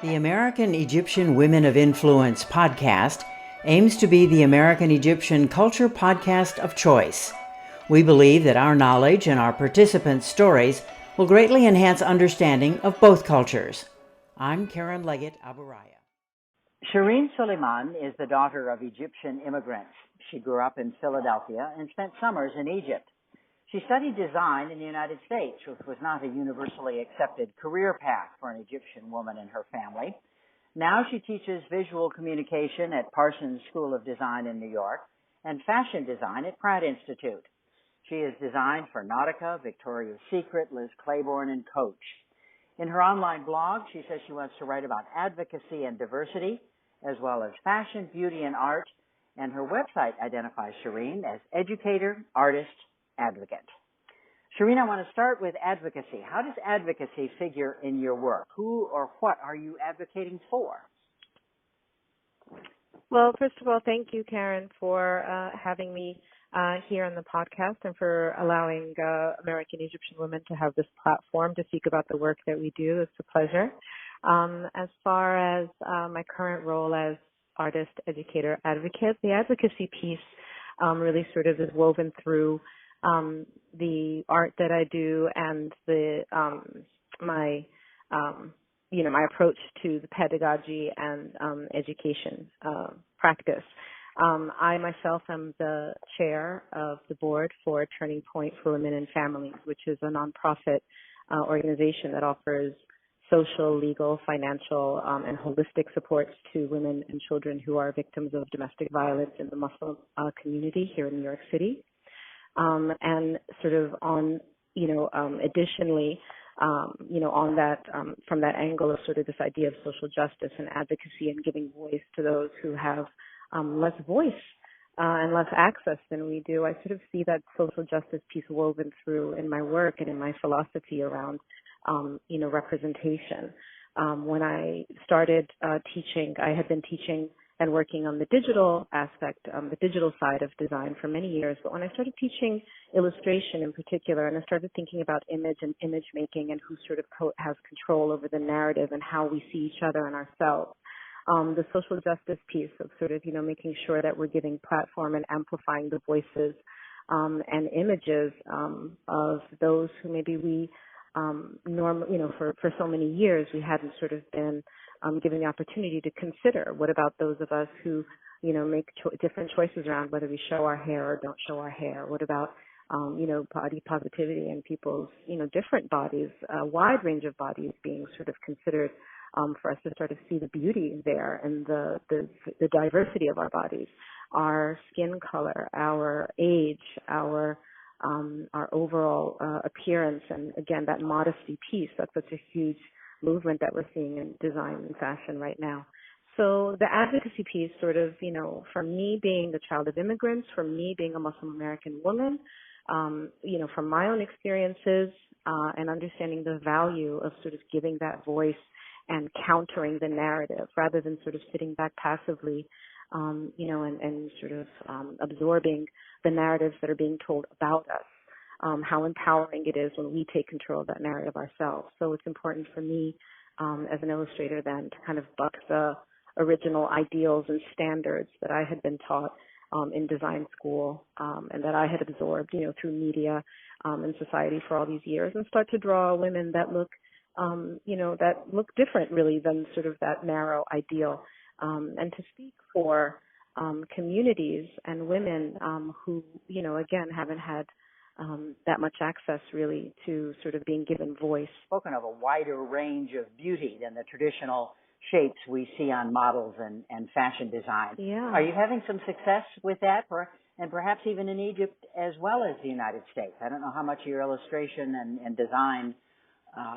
The American Egyptian Women of Influence podcast aims to be the American Egyptian culture podcast of choice. We believe that our knowledge and our participants' stories will greatly enhance understanding of both cultures. I'm Karen Leggett Aburaya. Shireen Soliman is the daughter of Egyptian immigrants. She grew up in Philadelphia and spent summers in Egypt. She studied design in the United States, which was not a universally accepted career path for an Egyptian woman in her family. Now she teaches visual communication at Parsons School of Design in New York and fashion design at Pratt Institute. She has designed for Nautica, Victoria's Secret, Liz Claiborne, and Coach. In her online blog, she says she wants to write about advocacy and diversity, as well as fashion, beauty, and art, and her website identifies Shireen as educator, artist, advocate. Shireen, I want to start with advocacy. How does advocacy figure in your work? Who or what are you advocating for? Well, first of all, thank you, Karen, for having me here on the podcast and for allowing American Egyptian women to have this platform to speak about the work that we do. It's a pleasure. As far as my current role as artist, educator, advocate, the advocacy piece really sort of is woven through the art that I do and the my approach to the pedagogy and education practice. I myself am the chair of the board for Turning Point for Women and Families, which is a nonprofit organization that offers social, legal, financial, and holistic supports to women and children who are victims of domestic violence in the Muslim community here in New York City. And sort of on, additionally, on that, from that angle of sort of this idea of social justice and advocacy and giving voice to those who have less voice and less access than we do, I sort of see that social justice piece woven through in my work and in my philosophy around, representation. When I started teaching, I had been teaching and working on the digital aspect, the digital side of design for many years. But when I started teaching illustration in particular, and I started thinking about image and image making and who sort of has control over the narrative and how we see each other and ourselves, the social justice piece of sort of, making sure that we're giving platform and amplifying the voices and images of those who maybe we for so many years we hadn't sort of been given the opportunity to consider. What about those of us who, make different choices around whether we show our hair or don't show our hair? What about, body positivity and people's, different bodies, a wide range of bodies being sort of considered for us to sort of see the beauty there and the diversity of our bodies, our skin color, our age, our overall appearance, and again, that modesty piece. That's such a huge movement that we're seeing in design and fashion right now. So the advocacy piece sort of, for me being the child of immigrants, for me being a Muslim American woman, from my own experiences and understanding the value of sort of giving that voice and countering the narrative rather than sort of sitting back passively, and sort of absorbing the narratives that are being told about us. How empowering it is when we take control of that narrative ourselves. So it's important for me as an illustrator then to kind of buck the original ideals and standards that I had been taught in design school and that I had absorbed, through media and society for all these years, and start to draw women that look, that look different really than sort of that narrow ideal, and to speak for communities and women who, again, haven't had that much access really to sort of being given voice. Spoken of a wider range of beauty than the traditional shapes we see on models and fashion design. Yeah. Are you having some success with that, and perhaps even in Egypt as well as the United States? I don't know how much of your illustration and design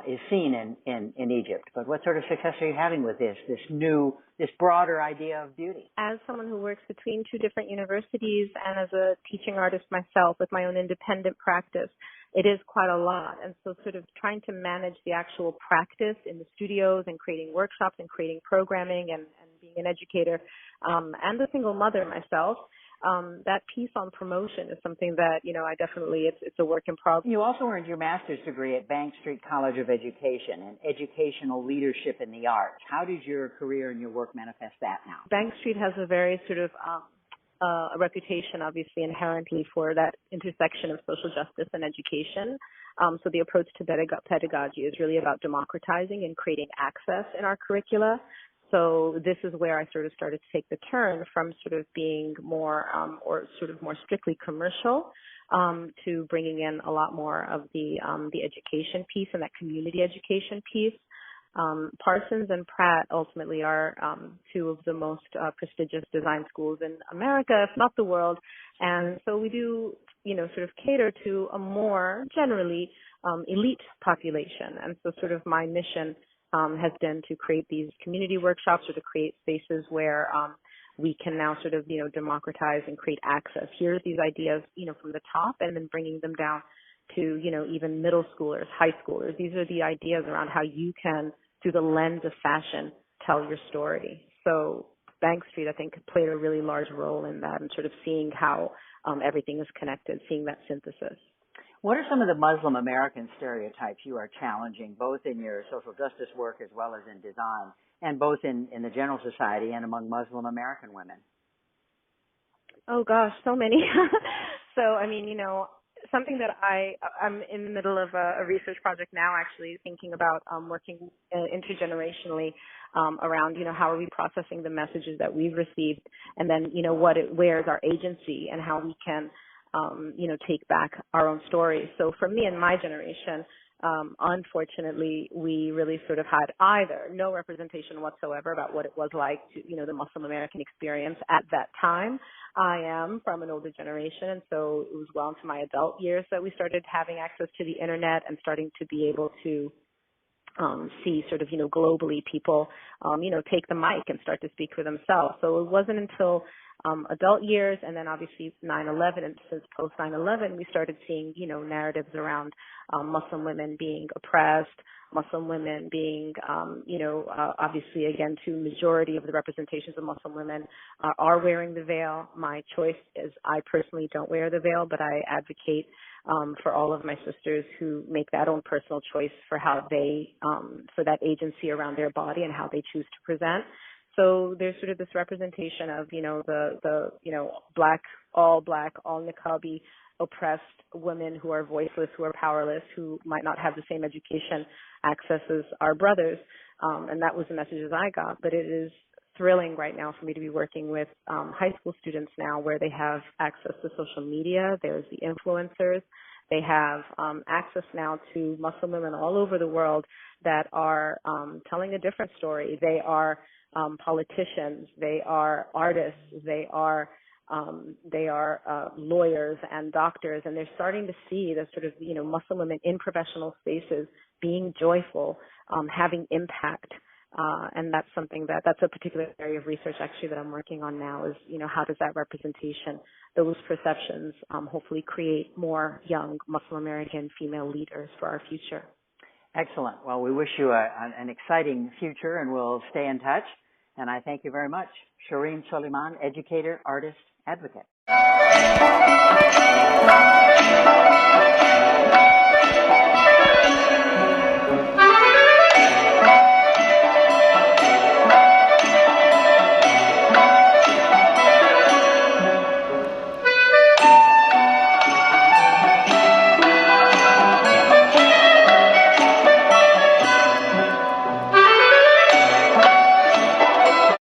is seen in Egypt, but what sort of success are you having with this broader idea of beauty? As someone who works between two different universities and as a teaching artist myself with my own independent practice, it is quite a lot. And so sort of trying to manage the actual practice in the studios and creating workshops and creating programming and being an educator and a single mother myself, that piece on promotion is something that, I definitely, it's a work in progress. You also earned your master's degree at Bank Street College of Education in educational leadership in the arts. How does your career and your work manifest that now? Bank Street has a very sort of a reputation, obviously, inherently for that intersection of social justice and education. So the approach to pedagogy is really about democratizing and creating access in our curricula. So this is where I sort of started to take the turn from sort of being more or sort of more strictly commercial to bringing in a lot more of the education piece and that community education piece. Parsons and Pratt ultimately are two of the most prestigious design schools in America, if not the world. And so we do, sort of cater to a more generally elite population. And so sort of my mission has been to create these community workshops or to create spaces where we can now sort of, democratize and create access. Here's these ideas, from the top, and then bringing them down to, even middle schoolers, high schoolers. These are the ideas around how you can, through the lens of fashion, tell your story. So Bank Street, I think, played a really large role in that and sort of seeing how everything is connected, seeing that synthesis. What are some of the Muslim American stereotypes you are challenging, both in your social justice work as well as in design, and both in the general society and among Muslim American women? Oh, gosh, so many. So, I mean, something that I'm in the middle of a research project now, actually thinking about working intergenerationally around, how are we processing the messages that we've received, and then, where is our agency and how we can, take back our own stories. So for me and my generation, unfortunately, we really sort of had either no representation whatsoever about what it was like to, the Muslim American experience at that time. I am from an older generation, and so it was well into my adult years that we started having access to the internet and starting to be able to see sort of, globally people, take the mic and start to speak for themselves. So it wasn't until adult years and then obviously 9/11, and since post 9/11, we started seeing, narratives around Muslim women being oppressed, Muslim women being, obviously, again, to majority of the representations of Muslim women are wearing the veil. My choice is I personally don't wear the veil, but I advocate for all of my sisters who make that own personal choice for how they, for that agency around their body and how they choose to present. So there's sort of this representation of, the black, all niqabi, oppressed women who are voiceless, who are powerless, who might not have the same education access as our brothers. And that was the messages I got. But it is thrilling right now for me to be working with high school students now where they have access to social media. There's the influencers. They have access now to Muslim women all over the world that are telling a different story. They are politicians, they are artists, they are lawyers and doctors, and they're starting to see the sort of, Muslim women in professional spaces being joyful, having impact. And that's something that's a particular area of research actually that I'm working on now is, how does that representation, those perceptions, hopefully create more young Muslim American female leaders for our future. Excellent. Well, we wish you an exciting future, and we'll stay in touch. And I thank you very much. Shireen Soliman, educator, artist, advocate.